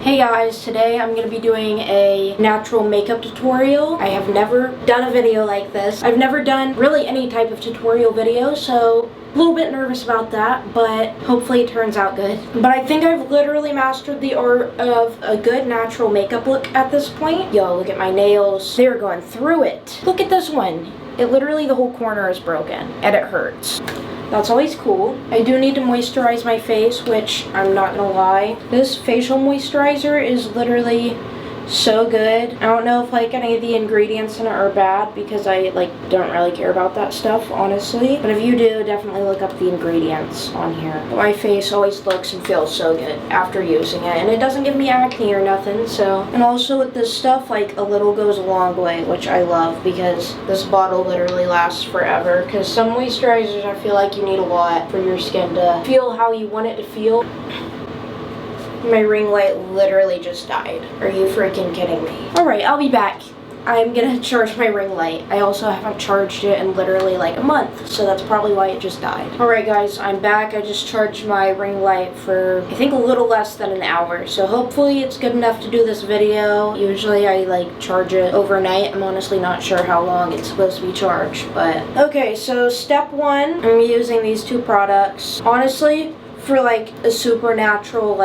Hey guys, today I'm going to be doing a natural makeup tutorial. I have never done a video like this. I've never done really any type of tutorial video, so a little bit nervous about that, but hopefully it turns out good. But I think I've literally mastered the art of a good natural makeup look at this point. Yo, look at my nails. They're going through it. Look at this one. It literally, the whole corner is broken and it hurts. That's always cool. I do need to moisturize my face, which I'm not gonna lie. This facial moisturizer is literally so good. I don't know if any of the ingredients in it are bad because I don't really care about that stuff, honestly. But if you do, definitely look up the ingredients on here. My face always looks and feels so good after using it, and it doesn't give me acne or nothing. So, and also with this stuff, a little goes a long way, which I love because this bottle literally lasts forever. Because some moisturizers, I feel like you need a lot for your skin to feel how you want it to feel. My ring light literally just died. Are you freaking kidding me? Alright, I'll be back. I'm gonna charge my ring light. I also haven't charged it in literally a month, so that's probably why it just died. Alright guys, I'm back. I just charged my ring light for, I think, a little less than an hour, so hopefully it's good enough to do this video. Usually I charge it overnight. I'm honestly not sure how long it's supposed to be charged, but okay, so step one, I'm using these two products. Honestly, for a super natural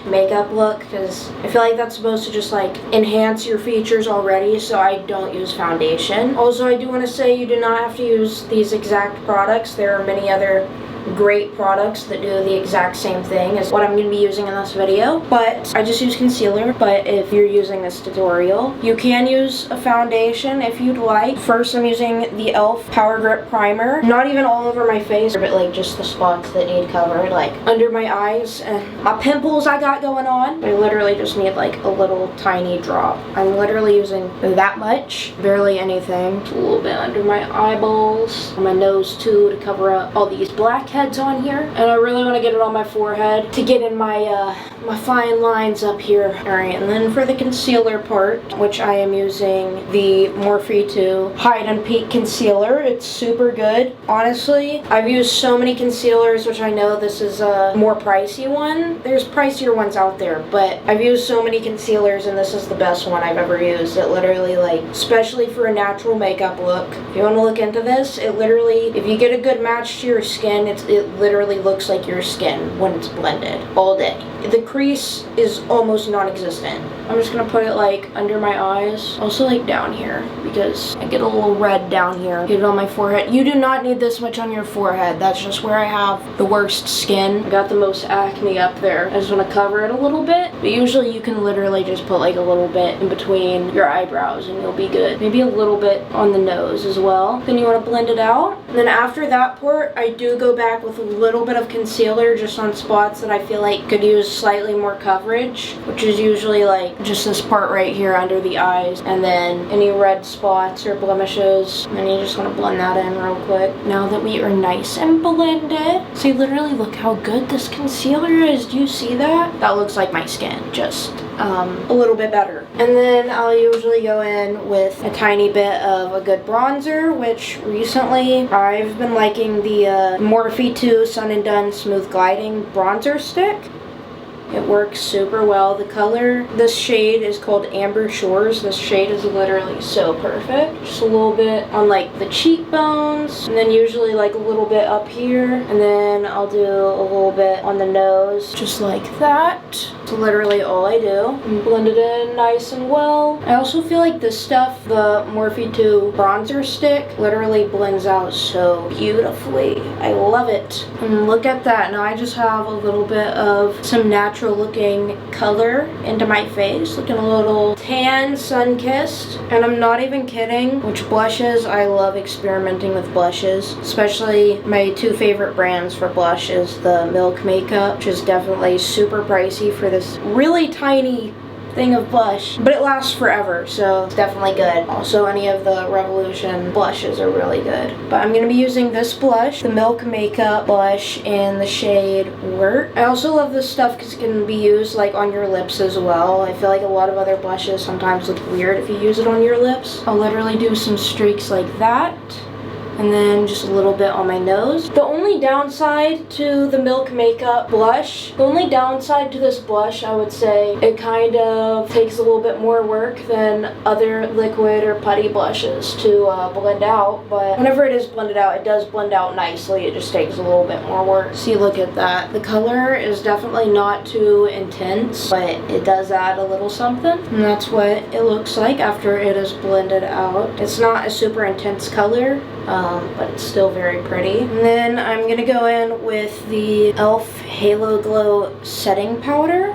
makeup look, because I feel like that's supposed to just enhance your features already, so I don't use foundation. Also, I do want to say you do not have to use these exact products. There are many other great products that do the exact same thing as what I'm going to be using in this video, but I just use concealer. But if you're using this tutorial, you can use a foundation if you'd like. First, I'm using the e.l.f. Power Grip Primer. Not even all over my face, but just the spots that need covered, under my eyes and my pimples I got going on. I literally just need a little tiny drop. I'm literally using that much, barely anything. A little bit under my eyeballs, on my nose too, to cover up all these blackheads on here, and I really want to get it on my forehead to get in my my fine lines up here. Alright, and then for the concealer part, which I am using the Morphe 2 Hide and Peak Concealer. It's super good. Honestly, I've used so many concealers, which I know this is a more pricey one. There's pricier ones out there, but I've used so many concealers and this is the best one I've ever used. It literally, especially for a natural makeup look, if you want to look into this, it literally, if you get a good match to your skin, it literally looks like your skin when it's blended all day. The crease is almost non-existent. I'm just gonna put it under my eyes, also down here, because I get a little red down here. Get it on my forehead. You do not need this much on your forehead. That's just where I have the worst skin. I got the most acne up there. I just want to cover it a little bit, but usually you can literally just put a little bit in between your eyebrows and you'll be good. Maybe a little bit on the nose as well. Then you want to blend it out. And then after that part, I do go back with a little bit of concealer just on spots that I feel could use slightly more coverage, which is usually just this part right here under the eyes, and then any red spots or blemishes, and then you just want to blend that in real quick. Now that we are nice and blended, see, literally look how good this concealer is. Do you see that? That looks like my skin, just a little bit better. And then I'll usually go in with a tiny bit of a good bronzer, which recently I've been liking the Morphe 2 Sun and Done Smooth Gliding Bronzer Stick. It works super well. The color, this shade is called Amber Shores. This shade is literally so perfect. Just a little bit on the cheekbones, and then usually a little bit up here, and then I'll do a little bit on the nose, just like that. That's literally all I do. And blend it in nice and well. I also feel this stuff, the Morphe 2 bronzer stick, literally blends out so beautifully. I love it. And look at that. Now I just have a little bit of some natural looking color into my face, looking a little tan, sun-kissed. And I'm not even kidding. Which blushes, I love experimenting with blushes, especially my two favorite brands for blush is the Milk Makeup, which is definitely super pricey for this really tiny thing of blush, but it lasts forever, so it's definitely good. Also, any of the Revolution blushes are really good. But I'm gonna be using this blush, the Milk Makeup blush in the shade Wort. I also love this stuff because it can be used on your lips as well. I feel a lot of other blushes sometimes look weird if you use it on your lips. I'll literally do some streaks like that. and then just a little bit on my nose. The only downside to the Milk Makeup blush, the only downside to this blush, I would say, it kind of takes a little bit more work than other liquid or putty blushes to blend out, but whenever it is blended out, it does blend out nicely. It just takes a little bit more work. See, look at that. The color is definitely not too intense, but it does add a little something, and that's what it looks like after it is blended out. It's not a super intense color, but it's still very pretty. And then I'm gonna go in with the e.l.f. Halo Glow setting powder,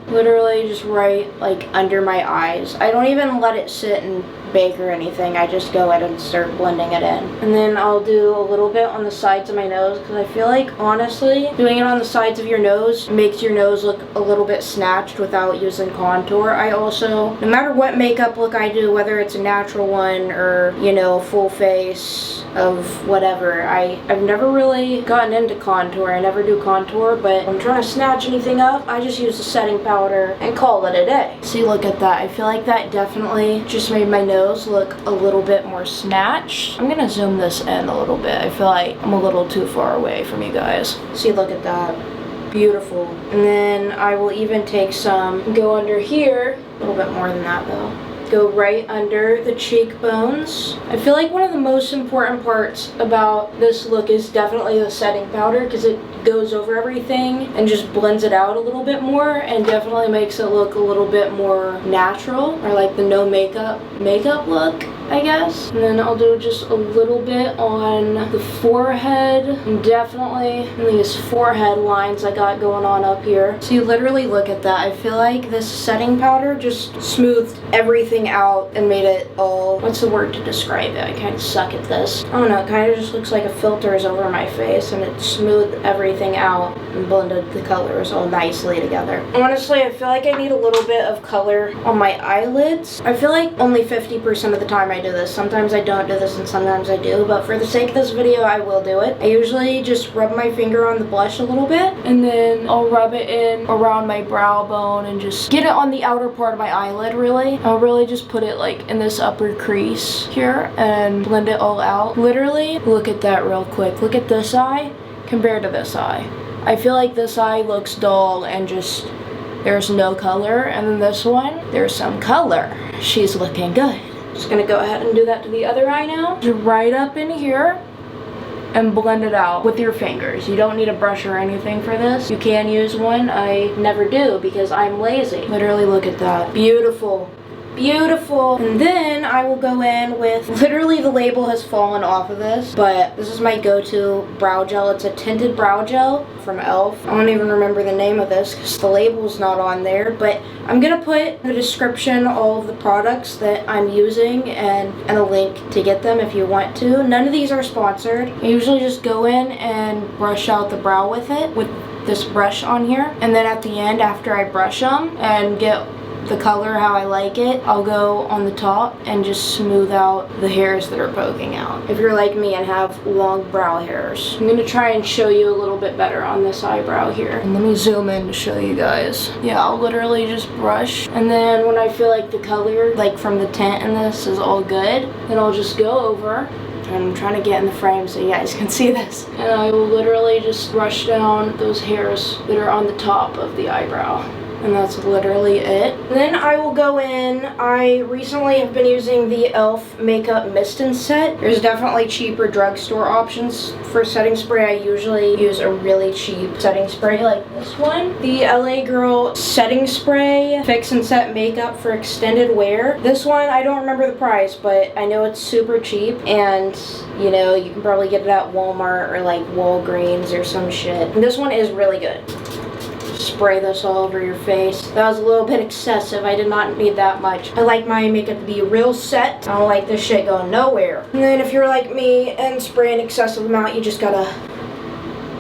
literally just right like under my eyes. I don't even let it sit and bake or anything. I just go in and start blending it in. And then I'll do a little bit on the sides of my nose, because I feel like, honestly, doing it on the sides of your nose makes your nose look a little bit snatched without using contour. I also, no matter what makeup look I do, whether it's a natural one or, you know, full face of whatever, I've never really gotten into contour. I never do contour, but if I'm trying to snatch anything up, I just use the setting powder and call it a day. See, look at that. I feel like that definitely just made my nose look a little bit more snatched. I'm gonna zoom this in a little bit. I feel like I'm a little too far away from you guys. See, look at that. Beautiful. And then I will even take some, go under here, a little bit more than that though. Go right under the cheekbones. I feel like one of the most important parts about this look is definitely the setting powder, because it goes over everything and just blends it out a little bit more, and definitely makes it look a little bit more natural, or like the no makeup look, I guess. And then I'll do just a little bit on the forehead, and definitely these forehead lines I got going on up here. So you literally look at that. I feel like this setting powder just smoothed everything out and made it all, what's the word to describe it? I kind of suck at this. I don't know, it kind of just looks like a filter is over my face, and it smoothed everything out and blended the colors all nicely together. Honestly, I feel like I need a little bit of color on my eyelids. I feel like only 50% of the time I do this. Sometimes I don't do this and sometimes I do, but for the sake of this video, I will do it. I usually just rub my finger on the blush a little bit, and then I'll rub it in around my brow bone and just get it on the outer part of my eyelid, really. I'll really just put it like in this upper crease here and blend it all out. Literally, look at that real quick. Look at this eye compared to this eye. I feel like this eye looks dull and just, there's no color, and then this one, there's some color. She's looking good. Just gonna go ahead and do that to the other eye now. Just right up in here and blend it out with your fingers. You don't need a brush or anything for this. You can use one. I never do because I'm lazy. Literally, look at that. Beautiful. Beautiful. And then I will go in with, literally the label has fallen off of this, but this is my go-to brow gel. It's a tinted brow gel from e.l.f. I don't even remember the name of this because the label's not on there, but I'm gonna put in the description all of the products that I'm using and a link to get them if you want to. None of these are sponsored. I usually just go in and brush out the brow with it, with this brush on here, and then at the end, after I brush them and get the color how I like it, I'll go on the top and just smooth out the hairs that are poking out. If you're like me and have long brow hairs. I'm gonna try and show you a little bit better on this eyebrow here. And let me zoom in to show you guys. Yeah, I'll literally just brush, and then when I feel like the color, like from the tint in this, is all good, then I'll just go over. I'm trying to get in the frame so you guys can see this. And I will literally just brush down those hairs that are on the top of the eyebrow. And that's literally it. Then I will go in, I recently have been using the e.l.f. Makeup Mist and Set. There's definitely cheaper drugstore options for setting spray. I usually use a really cheap setting spray like this one. The LA Girl Setting Spray Fix and Set Makeup for Extended Wear. This one, I don't remember the price, but I know it's super cheap, and you know, you can probably get it at Walmart or like Walgreens or some shit. And this one is really good. Spray this all over your face. That was a little bit excessive. I did not need that much. I like my makeup to be real set. I don't like this shit going nowhere. And then if you're like me and spray an excessive amount, you just gotta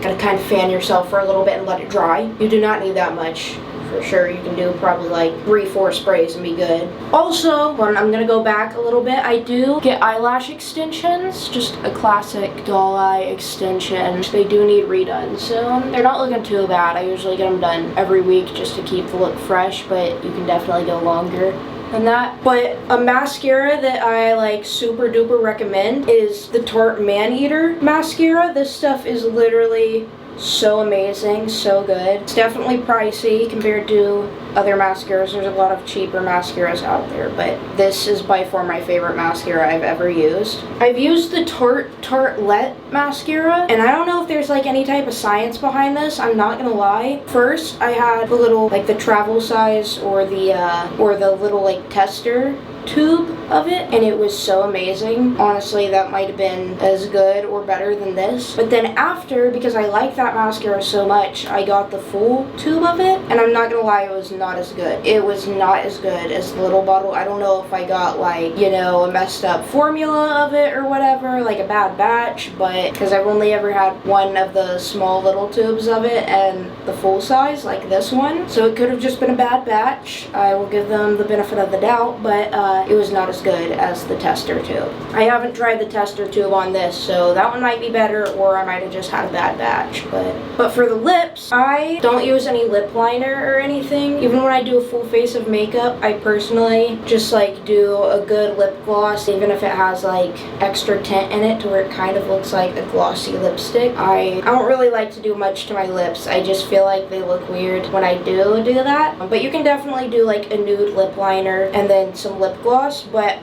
kind of fan yourself for a little bit and let it dry. You do not need that much. For sure, you can do probably like 3-4 sprays and be good. Also, when I'm gonna go back a little bit, I do get eyelash extensions, just a classic doll eye extension. They do need redone, so they're not looking too bad. I usually get them done every week just to keep the look fresh, but you can definitely go longer And that, but a mascara that I like super duper recommend is the Tarte Maneater mascara. This stuff is literally so amazing, so good. It's definitely pricey compared to other mascaras. There's a lot of cheaper mascaras out there, but this is by far my favorite mascara I've ever used. I've used the Tartelette mascara, and I don't know if there's like any type of science behind this, I'm not gonna lie. First, I had the little, like the travel size or the little like tester tube of it, and it was so amazing. Honestly, that might have been as good or better than this. But then after, because I like that mascara so much, I got the full tube of it, and I'm not gonna lie, it was not as good. It was not as good as the little bottle. I don't know if I got like, you know, a messed up formula of it or whatever, like a bad batch, but because I've only ever had one of the small little tubes of it and the full size, like this one. So it could have just been a bad batch. I will give them the benefit of the doubt, but it was not as good as the tester tube. I haven't tried the tester tube on this, so that one might be better, or I might have just had a bad batch. But for the lips, I don't use any lip liner or anything. Even when I do a full face of makeup, I personally just like do a good lip gloss, even if it has like extra tint in it to where it kind of looks like a glossy lipstick. I don't really like to do much to my lips. I just feel like they look weird when I do that. But you can definitely do like a nude lip liner and then some lip gloss. But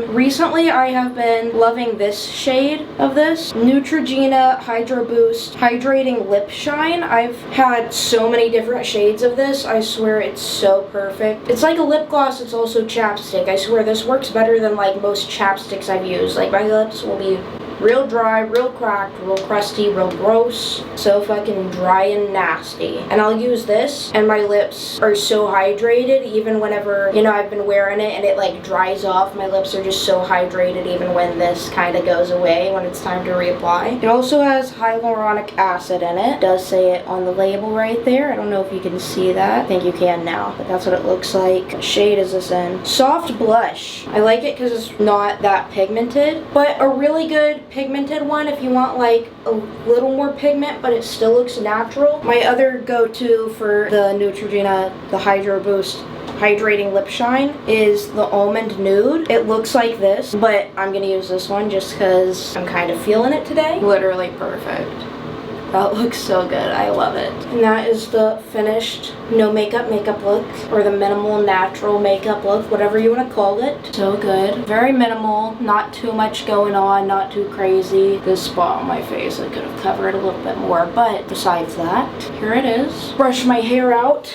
recently I have been loving this shade of this Neutrogena Hydro Boost Hydrating Lip Shine. I've had so many different shades of this. I swear it's so perfect. It's like a lip gloss, it's also chapstick. I swear this works better than like most chapsticks I've used. Like my lips will be real dry, real cracked, real crusty, real gross, so fucking dry and nasty. And I'll use this, and my lips are so hydrated even whenever, you know, I've been wearing it and it like dries off. My lips are just so hydrated even when this kind of goes away, when it's time to reapply. It also has hyaluronic acid in it. It does say it on the label right there. I don't know if you can see that. I think you can now, but that's what it looks like. What shade is this in? Soft blush. I like it because it's not that pigmented, but a really good pigmented one if you want like a little more pigment but it still looks natural. My other go-to for the Neutrogena, the Hydro Boost Hydrating Lip Shine, is the Almond Nude. It looks like this, but I'm gonna use this one just because I'm kind of feeling it today. Literally perfect. That looks so good. I love it. And that is the finished no makeup look, or the minimal natural makeup look, whatever you want to call it. So good. Very minimal, not too much going on, not too crazy. This spot on my face, I could have covered a little bit more, but besides that, here it is. Brush my hair out,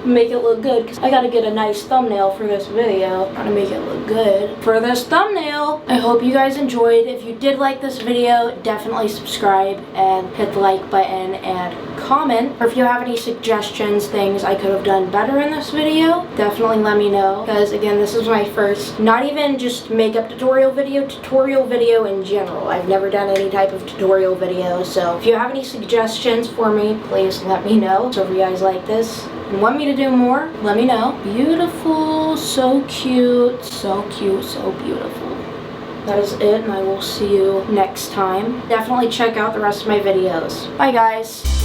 make it look good, because I gotta get a nice thumbnail for this video. Gotta make it look good for this thumbnail. I hope you guys enjoyed. If you did like this video, definitely subscribe and hit the like button and comment. Or if you have any suggestions, things I could have done better in this video, definitely let me know. Because again, this is my first, not even just makeup tutorial video in general. I've never done any type of tutorial video. So if you have any suggestions for me, please let me know. So if you guys like this and want me to do more, let me know. Beautiful, so cute, so cute, so beautiful. That is it, and I will see you next time. Definitely check out the rest of my videos. Bye guys.